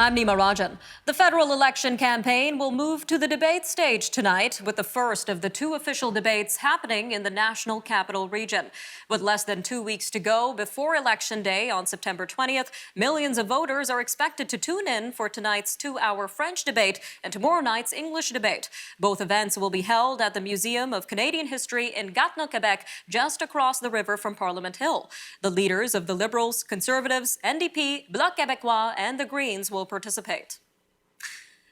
I'm Nima Rajan. The federal election campaign will move to the debate stage tonight, with the first of the two official debates happening in the national capital region. With less than 2 weeks to go before Election Day on September 20th, millions of voters are expected to tune in for tonight's 2-hour French debate and tomorrow night's English debate. Both events will be held at the Museum of Canadian History in Gatineau, Quebec, just across the river from Parliament Hill. The leaders of the Liberals, Conservatives, NDP, Bloc Québécois, and the Greens will participate.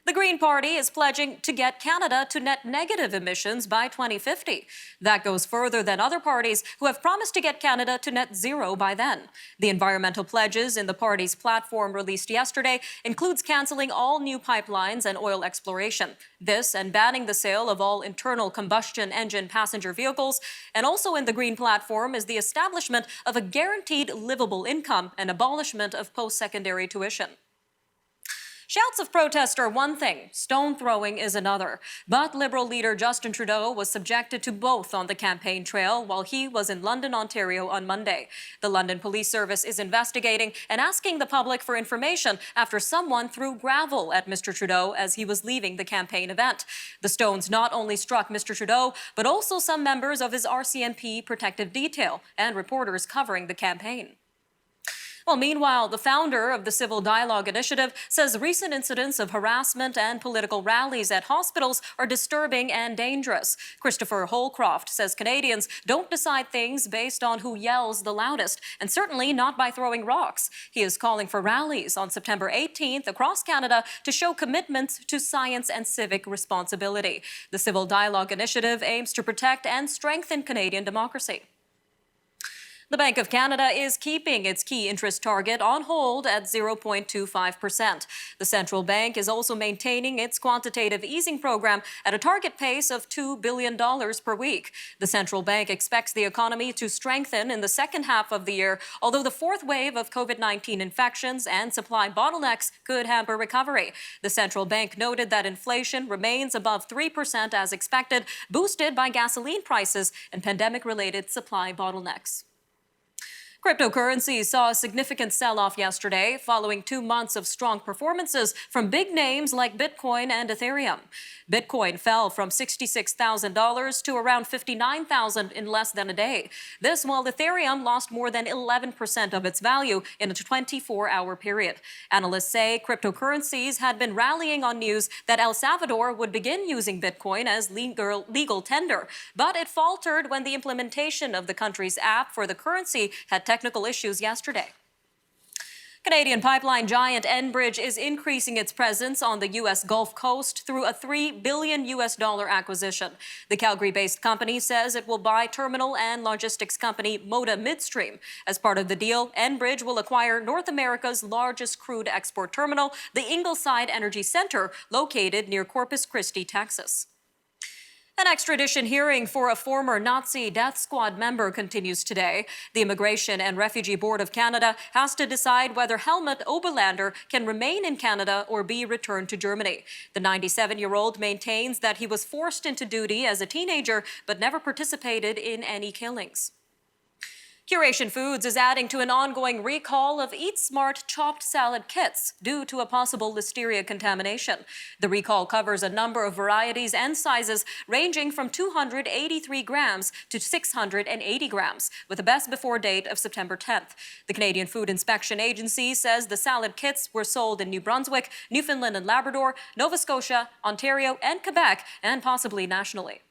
The Green Party is pledging to get Canada to net negative emissions by 2050. That goes further than other parties who have promised to get Canada to net zero by then. The environmental pledges in the party's platform released yesterday includes cancelling all new pipelines and oil exploration. This and banning the sale of all internal combustion engine passenger vehicles. And also in the Green platform is the establishment of a guaranteed livable income and abolishment of post-secondary tuition. Shouts of protest are one thing, stone throwing is another. But Liberal leader Justin Trudeau was subjected to both on the campaign trail while he was in London, Ontario on Monday. The London Police Service is investigating and asking the public for information after someone threw gravel at Mr. Trudeau as he was leaving the campaign event. The stones not only struck Mr. Trudeau, but also some members of his RCMP protective detail and reporters covering the campaign. Well, meanwhile, the founder of the Civil Dialogue Initiative says recent incidents of harassment and political rallies at hospitals are disturbing and dangerous. Christopher Holcroft says Canadians don't decide things based on who yells the loudest, and certainly not by throwing rocks. He is calling for rallies on September 18th across Canada to show commitments to science and civic responsibility. The Civil Dialogue Initiative aims to protect and strengthen Canadian democracy. The Bank of Canada is keeping its key interest target on hold at 0.25%. The central bank is also maintaining its quantitative easing program at a target pace of $2 billion per week. The central bank expects the economy to strengthen in the second half of the year, although the fourth wave of COVID-19 infections and supply bottlenecks could hamper recovery. The central bank noted that inflation remains above 3% as expected, boosted by gasoline prices and pandemic-related supply bottlenecks. Cryptocurrencies saw a significant sell-off yesterday following 2 months of strong performances from big names like Bitcoin and Ethereum. Bitcoin fell from $66,000 to around $59,000 in less than a day. This while Ethereum lost more than 11% of its value in a 24-hour period. Analysts say cryptocurrencies had been rallying on news that El Salvador would begin using Bitcoin as legal tender, but it faltered when the implementation of the country's app for the currency had technical issues yesterday. Canadian pipeline giant Enbridge is increasing its presence on the U.S. Gulf Coast through a $3 billion acquisition. The Calgary-based company says it will buy terminal and logistics company Moda Midstream. As part of the deal, Enbridge will acquire North America's largest crude export terminal, the Ingleside Energy Center, located near Corpus Christi, Texas. An extradition hearing for a former Nazi death squad member continues today. The Immigration and Refugee Board of Canada has to decide whether Helmut Oberlander can remain in Canada or be returned to Germany. The 97-year-old maintains that he was forced into duty as a teenager but never participated in any killings. Curation Foods is adding to an ongoing recall of Eat Smart chopped salad kits due to a possible listeria contamination. The recall covers a number of varieties and sizes ranging from 283 grams to 680 grams, with a best before date of September 10th. The Canadian Food Inspection Agency says the salad kits were sold in New Brunswick, Newfoundland and Labrador, Nova Scotia, Ontario, and Quebec, and possibly nationally.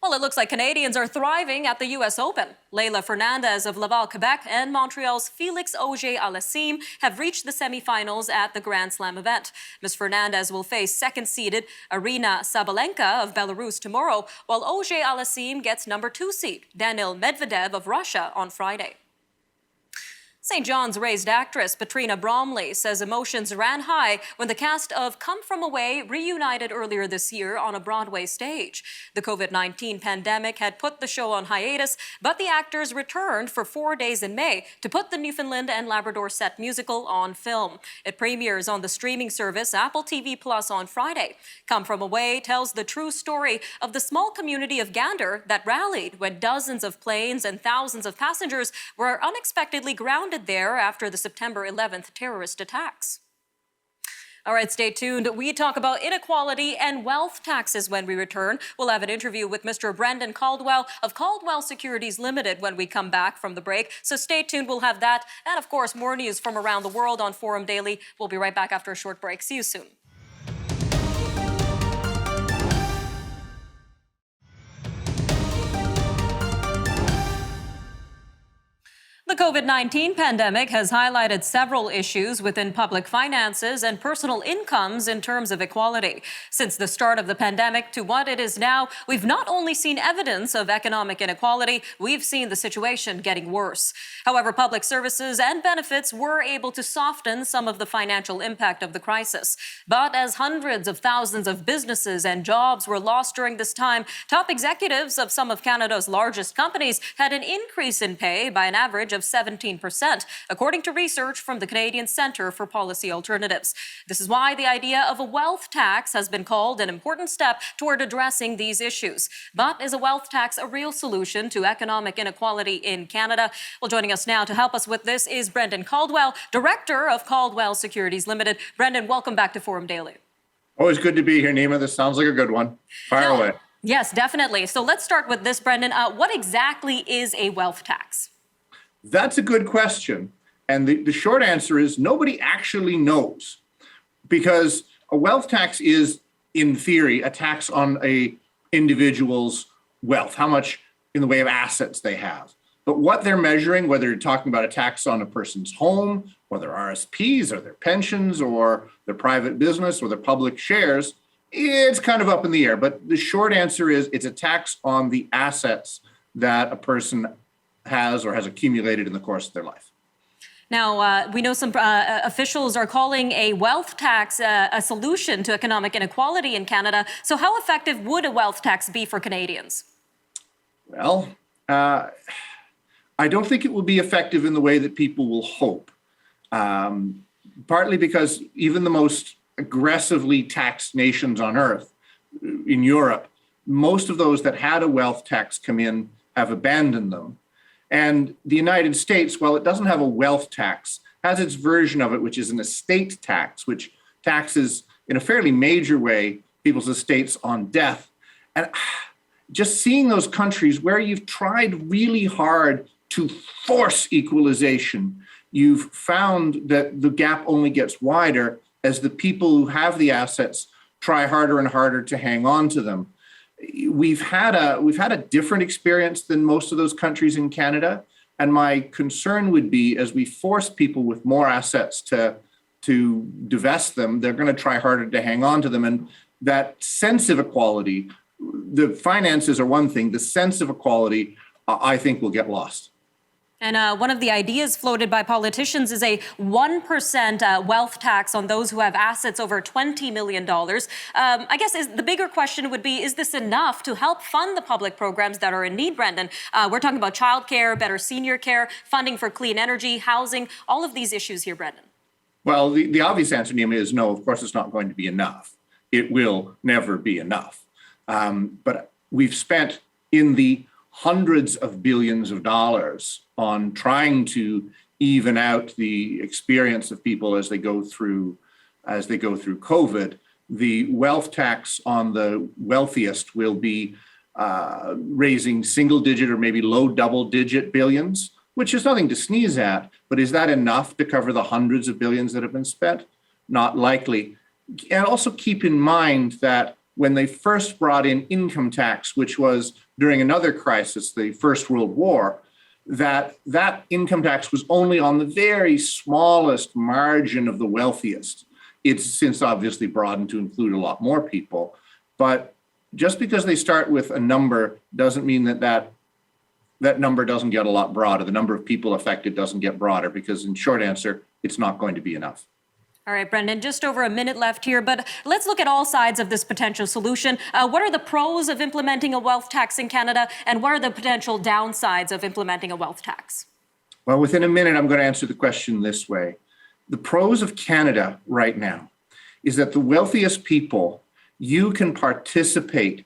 Well, it looks like Canadians are thriving at the U.S. Open. Leylah Fernandez of Laval, Quebec, and Montreal's Félix Auger-Aliassime have reached the semifinals at the Grand Slam event. Ms. Fernandez will face second-seeded Aryna Sabalenka of Belarus tomorrow, while Auger-Aliassime gets number 2 seed Daniil Medvedev of Russia on Friday. St. John's raised actress Patrina Bromley says emotions ran high when the cast of Come From Away reunited earlier this year on a Broadway stage. The COVID-19 pandemic had put the show on hiatus, but the actors returned for 4 days in May to put the Newfoundland and Labrador set musical on film. It premieres on the streaming service Apple TV Plus on Friday. Come From Away tells the true story of the small community of Gander that rallied when dozens of planes and thousands of passengers were unexpectedly grounded there after the September 11th terrorist attacks. All right, stay tuned. We talk about inequality and wealth taxes when we return. We'll have an interview with Mr. Brendan Caldwell of Caldwell Securities Limited when we come back from the break. So stay tuned. We'll have that. And of course, more news from around the world on Forum Daily. We'll be right back after a short break. See you soon. The COVID-19 pandemic has highlighted several issues within public finances and personal incomes in terms of equality. Since the start of the pandemic to what it is now, we've not only seen evidence of economic inequality, we've seen the situation getting worse. However, public services and benefits were able to soften some of the financial impact of the crisis. But as hundreds of thousands of businesses and jobs were lost during this time, top executives of some of Canada's largest companies had an increase in pay by an average of 17%, according to research from the Canadian Centre for Policy Alternatives. This is why the idea of a wealth tax has been called an important step toward addressing these issues. But is a wealth tax a real solution to economic inequality in Canada? Well, joining us now to help us with this is Brendan Caldwell, Director of Caldwell Securities Limited. Brendan, welcome back to Forum Daily. Always good to be here, Nima. This sounds like a good one. Fire away. Yes, definitely. So let's start with this, Brendan. What exactly is a wealth tax? That's a good question. And the short answer is nobody actually knows, because a wealth tax is, in theory, a tax on a individual's wealth, how much in the way of assets they have. But what they're measuring, whether you're talking about a tax on a person's home, or their RSPs, or their pensions, or their private business, or their public shares, it's kind of up in the air. But the short answer is it's a tax on the assets that a person has or has accumulated in the course of their life. Now, we know some officials are calling a wealth tax a solution to economic inequality in Canada. So how effective would a wealth tax be for Canadians? Well, I don't think it will be effective in the way that people will hope. Partly because even the most aggressively taxed nations on earth, in Europe, most of those that had a wealth tax come in have abandoned them. And the United States, while it doesn't have a wealth tax, has its version of it, which is an estate tax, which taxes in a fairly major way people's estates on death. And just seeing those countries where you've tried really hard to force equalization, you've found that the gap only gets wider as the people who have the assets try harder and harder to hang on to them. We've had a different experience than most of those countries in Canada, and my concern would be as we force people with more assets to divest them, they're going to try harder to hang on to them, and that sense of equality, the finances are one thing, the sense of equality, I think will get lost. And one of the ideas floated by politicians is a 1% wealth tax on those who have assets over $20 million. I guess the bigger question would be, is this enough to help fund the public programs that are in need, Brendan? We're talking about childcare, better senior care, funding for clean energy, housing, all of these issues here, Brendan. Well, the obvious answer, Nima, is no, of course it's not going to be enough. It will never be enough. But we've spent in the hundreds of billions of dollars on trying to even out the experience of people as they go through COVID. The wealth tax on the wealthiest will be raising single digit or maybe low double digit billions, which is nothing to sneeze at. But is that enough to cover the hundreds of billions that have been spent? Not likely. And also keep in mind that when they first brought in income tax, which was during another crisis, the First World War, that income tax was only on the very smallest margin of the wealthiest. It's since obviously broadened to include a lot more people. But just because they start with a number doesn't mean that number doesn't get a lot broader. The number of people affected doesn't get broader because, in short answer, it's not going to be enough. All right, Brendan, just over a minute left here, but let's look at all sides of this potential solution. What are the pros of implementing a wealth tax in Canada, and what are the potential downsides of implementing a wealth tax? Well, within a minute, I'm going to answer the question this way. The pros of Canada right now is that the wealthiest people, you can participate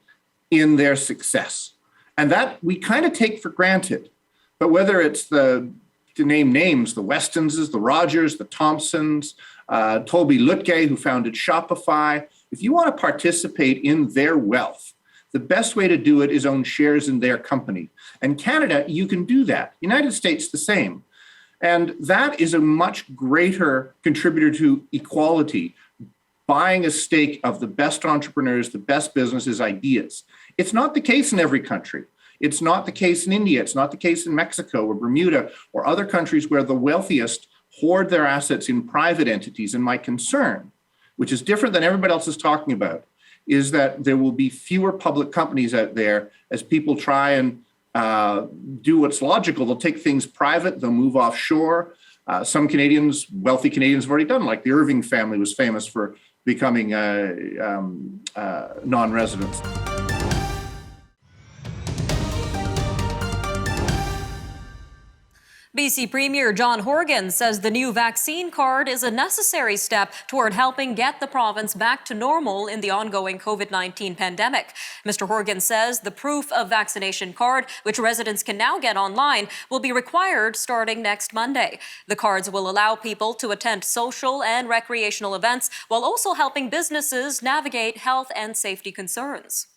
in their success. And that we kind of take for granted. But whether it's the to name names, the Westonses, the Rogers, the Thompsons, Toby Lutke, who founded Shopify. If you want to participate in their wealth, the best way to do it is own shares in their company. And Canada, you can do that. United States, the same. And that is a much greater contributor to equality, buying a stake of the best entrepreneurs, the best businesses, ideas. It's not the case in every country. It's not the case in India. It's not the case in Mexico or Bermuda or other countries where the wealthiest hoard their assets in private entities. And my concern, which is different than everybody else is talking about, is that there will be fewer public companies out there as people try and do what's logical. They'll take things private, they'll move offshore. Some Canadians, wealthy Canadians, have already done, like the Irving family was famous for becoming non-residents. BC Premier John Horgan says the new vaccine card is a necessary step toward helping get the province back to normal in the ongoing COVID-19 pandemic. Mr. Horgan says the proof of vaccination card, which residents can now get online, will be required starting next Monday. The cards will allow people to attend social and recreational events while also helping businesses navigate health and safety concerns.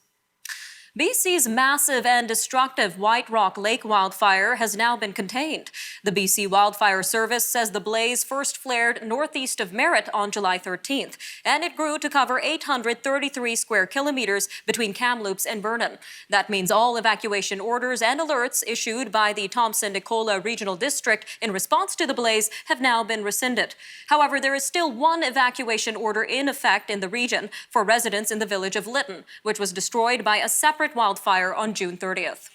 BC's massive and destructive White Rock Lake wildfire has now been contained. The BC Wildfire Service says the blaze first flared northeast of Merritt on July 13th, and it grew to cover 833 square kilometers between Kamloops and Vernon. That means all evacuation orders and alerts issued by the Thompson-Nicola Regional District in response to the blaze have now been rescinded. However, there is still one evacuation order in effect in the region for residents in the village of Lytton, which was destroyed by a separate wildfire on June 30th.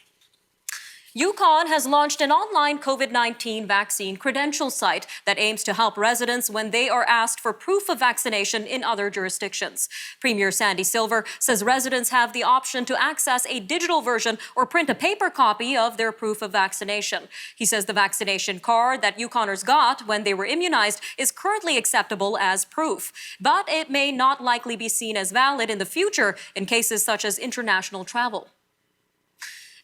Yukon has launched an online COVID-19 vaccine credential site that aims to help residents when they are asked for proof of vaccination in other jurisdictions. Premier Sandy Silver says residents have the option to access a digital version or print a paper copy of their proof of vaccination. He says the vaccination card that Yukoners got when they were immunized is currently acceptable as proof, but it may not likely be seen as valid in the future in cases such as international travel.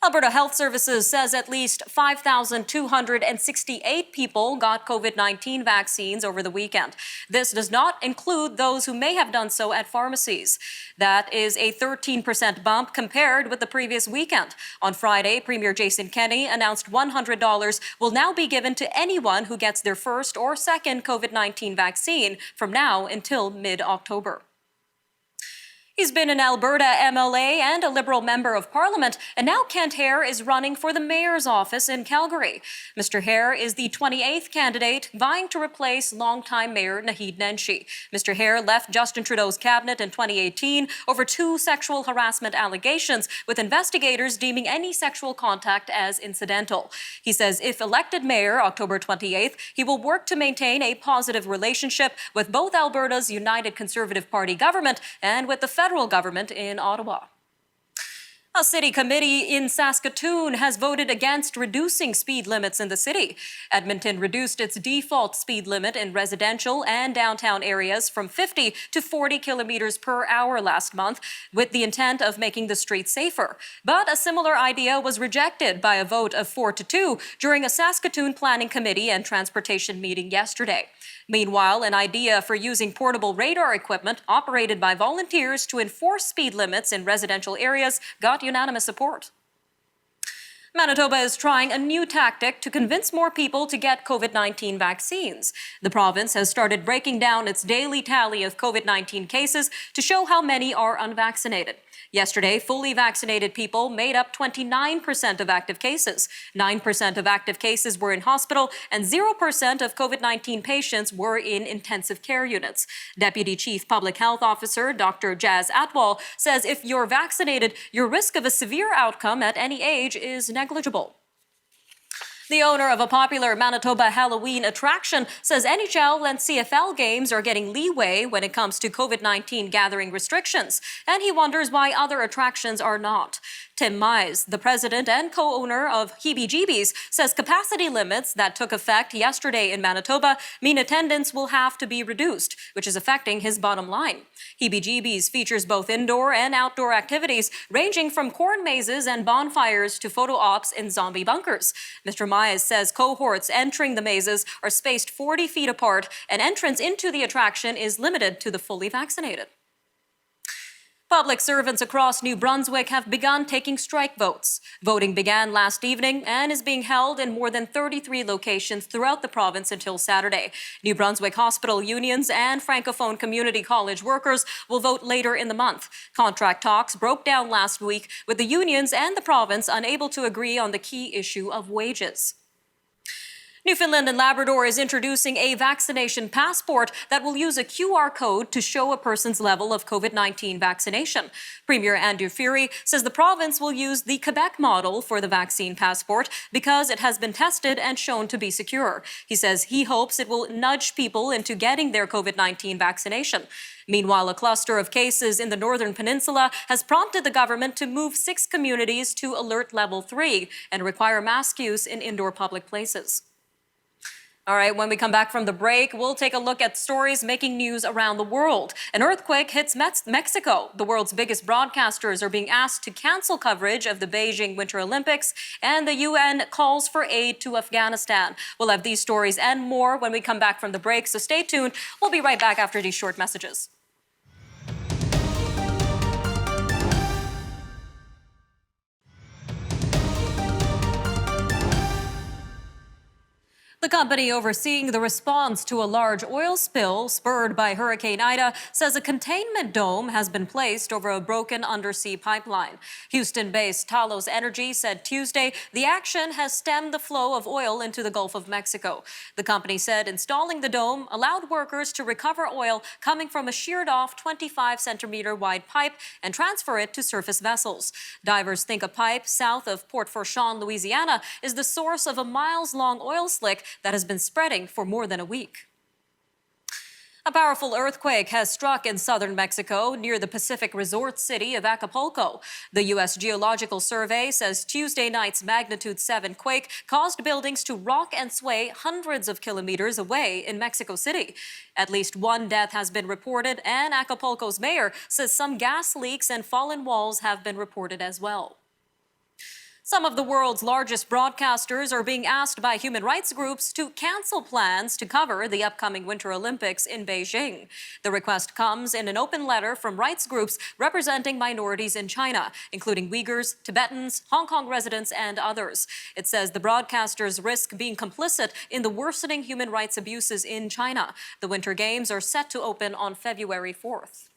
Alberta Health Services says at least 5,268 people got COVID-19 vaccines over the weekend. This does not include those who may have done so at pharmacies. That is a 13% bump compared with the previous weekend. On Friday, Premier Jason Kenney announced $100 will now be given to anyone who gets their first or second COVID-19 vaccine from now until mid-October. He's been an Alberta MLA and a Liberal Member of Parliament, and now Kent Hare is running for the mayor's office in Calgary. Mr. Hare is the 28th candidate vying to replace longtime Mayor Naheed Nenshi. Mr. Hare left Justin Trudeau's cabinet in 2018 over 2 sexual harassment allegations, with investigators deeming any sexual contact as incidental. He says if elected mayor October 28th, he will work to maintain a positive relationship with both Alberta's United Conservative Party government and with the federal government in Ottawa. A city committee in Saskatoon has voted against reducing speed limits in the city. Edmonton reduced its default speed limit in residential and downtown areas from 50 to 40 kilometers per hour last month, with the intent of making the streets safer. But a similar idea was rejected by a vote of 4-2 during a Saskatoon Planning Committee and Transportation meeting yesterday. Meanwhile, an idea for using portable radar equipment operated by volunteers to enforce speed limits in residential areas got unanimous support. Manitoba is trying a new tactic to convince more people to get COVID-19 vaccines. The province has started breaking down its daily tally of COVID-19 cases to show how many are unvaccinated. Yesterday, fully vaccinated people made up 29% of active cases. 9% of active cases were in hospital, and 0% of COVID-19 patients were in intensive care units. Deputy Chief Public Health Officer Dr. Jazz Atwal says if you're vaccinated, your risk of a severe outcome at any age is negligible. The owner of a popular Manitoba Halloween attraction says NHL and CFL games are getting leeway when it comes to COVID-19 gathering restrictions, and he wonders why other attractions are not. Tim Mize, the president and co-owner of Heebie-Jeebies, says capacity limits that took effect yesterday in Manitoba mean attendance will have to be reduced, which is affecting his bottom line. Heebie-Jeebies features both indoor and outdoor activities, ranging from corn mazes and bonfires to photo ops in zombie bunkers. Mr. Mize says cohorts entering the mazes are spaced 40 feet apart, and entrance into the attraction is limited to the fully vaccinated. Public servants across New Brunswick have begun taking strike votes. Voting began last evening and is being held in more than 33 locations throughout the province until Saturday. New Brunswick hospital unions and Francophone community college workers will vote later in the month. Contract talks broke down last week, with the unions and the province unable to agree on the key issue of wages. Newfoundland and Labrador is introducing a vaccination passport that will use a QR code to show a person's level of COVID-19 vaccination. Premier Andrew Furey says the province will use the Quebec model for the vaccine passport because it has been tested and shown to be secure. He says he hopes it will nudge people into getting their COVID-19 vaccination. Meanwhile, a cluster of cases in the Northern Peninsula has prompted the government to move 6 communities to Alert Level 3 and require mask use in indoor public places. All right, when we come back from the break, we'll take a look at stories making news around the world. An earthquake hits Mexico. The world's biggest broadcasters are being asked to cancel coverage of the Beijing Winter Olympics, and the UN calls for aid to Afghanistan. We'll have these stories and more when we come back from the break, so stay tuned. We'll be right back after these short messages. The company overseeing the response to a large oil spill spurred by Hurricane Ida says a containment dome has been placed over a broken undersea pipeline. Houston-based Telus Energy said Tuesday the action has stemmed the flow of oil into the Gulf of Mexico. The company said installing the dome allowed workers to recover oil coming from a sheared-off 25-centimeter wide pipe and transfer it to surface vessels. Divers think a pipe south of Port Fourchon, Louisiana, is the source of a miles-long oil slick that has been spreading for more than a week. A powerful earthquake has struck in southern Mexico near the Pacific resort city of Acapulco. The U.S. Geological Survey says Tuesday night's magnitude 7 quake caused buildings to rock and sway hundreds of kilometers away in Mexico City. At least 1 death has been reported, and Acapulco's mayor says some gas leaks and fallen walls have been reported as well. Some of the world's largest broadcasters are being asked by human rights groups to cancel plans to cover the upcoming Winter Olympics in Beijing. The request comes in an open letter from rights groups representing minorities in China, including Uyghurs, Tibetans, Hong Kong residents, and others. It says the broadcasters risk being complicit in the worsening human rights abuses in China. The Winter Games are set to open on February 4th.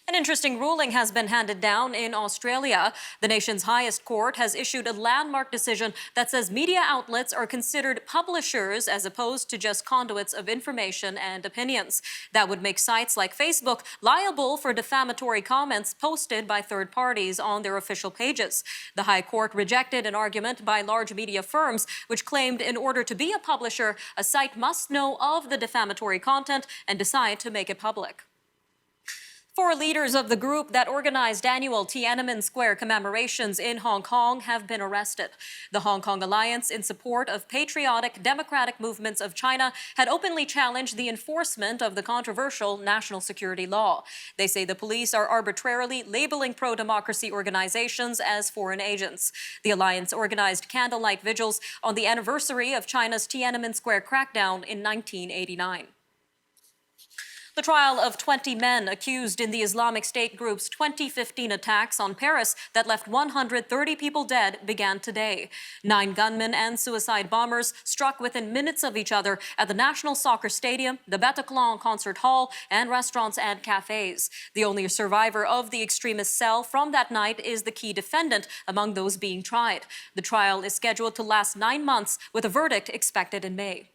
An interesting ruling has been handed down in Australia. The nation's highest court has issued a landmark decision that says media outlets are considered publishers as opposed to just conduits of information and opinions. That would make sites like Facebook liable for defamatory comments posted by third parties on their official pages. The High Court rejected an argument by large media firms which claimed in order to be a publisher, a site must know of the defamatory content and decide to make it public. 4 leaders of the group that organized annual Tiananmen Square commemorations in Hong Kong have been arrested. The Hong Kong Alliance in support of patriotic democratic movements of China had openly challenged the enforcement of the controversial national security law. They say the police are arbitrarily labeling pro-democracy organizations as foreign agents. The alliance organized candlelight vigils on the anniversary of China's Tiananmen Square crackdown in 1989. The trial of 20 men accused in the Islamic State group's 2015 attacks on Paris that left 130 people dead began today. 9 gunmen and suicide bombers struck within minutes of each other at the National Soccer Stadium, the Bataclan Concert Hall, and restaurants and cafes. The only survivor of the extremist cell from that night is the key defendant among those being tried. The trial is scheduled to last 9 months, with a verdict expected in May.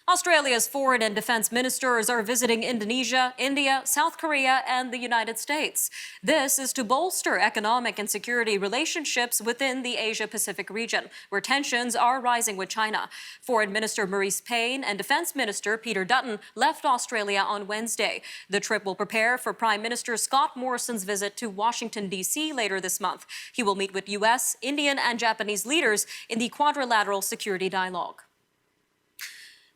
Australia's foreign and defense ministers are visiting Indonesia, India, South Korea, and the United States. This is to bolster economic and security relationships within the Asia-Pacific region, where tensions are rising with China. Foreign Minister Marise Payne and Defense Minister Peter Dutton left Australia on Wednesday. The trip will prepare for Prime Minister Scott Morrison's visit to Washington, D.C. later this month. He will meet with U.S., Indian, and Japanese leaders in the Quadrilateral Security Dialogue.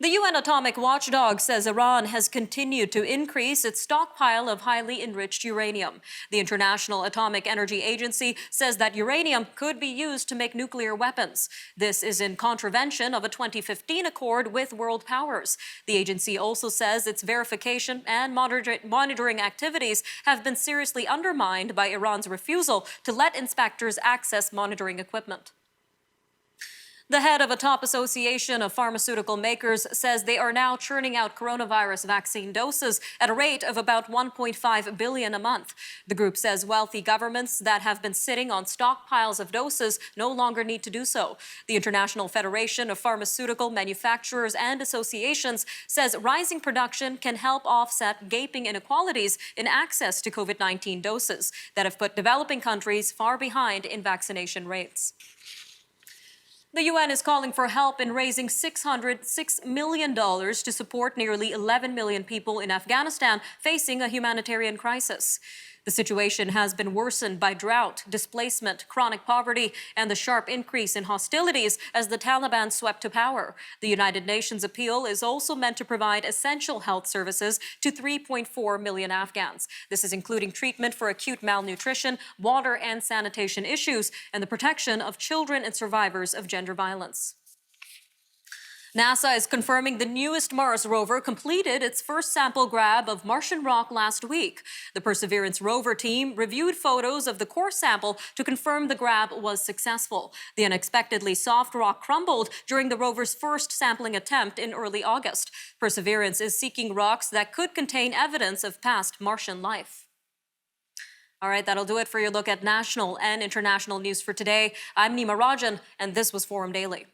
The UN atomic watchdog says Iran has continued to increase its stockpile of highly enriched uranium. The International Atomic Energy Agency says that uranium could be used to make nuclear weapons. This is in contravention of a 2015 accord with world powers. The agency also says its verification and monitoring activities have been seriously undermined by Iran's refusal to let inspectors access monitoring equipment. The head of a top association of pharmaceutical makers says they are now churning out coronavirus vaccine doses at a rate of about 1.5 billion a month. The group says wealthy governments that have been sitting on stockpiles of doses no longer need to do so. The International Federation of Pharmaceutical Manufacturers and Associations says rising production can help offset gaping inequalities in access to COVID-19 doses that have put developing countries far behind in vaccination rates. The UN is calling for help in raising $606 million to support nearly 11 million people in Afghanistan facing a humanitarian crisis. The situation has been worsened by drought, displacement, chronic poverty, and the sharp increase in hostilities as the Taliban swept to power. The United Nations appeal is also meant to provide essential health services to 3.4 million Afghans. This is including treatment for acute malnutrition, water and sanitation issues, and the protection of children and survivors of gender violence. NASA is confirming the newest Mars rover completed its first sample grab of Martian rock last week. The Perseverance rover team reviewed photos of the core sample to confirm the grab was successful. The unexpectedly soft rock crumbled during the rover's first sampling attempt in early August. Perseverance is seeking rocks that could contain evidence of past Martian life. All right, that'll do it for your look at national and international news for today. I'm Nima Rajan, and this was Forum Daily.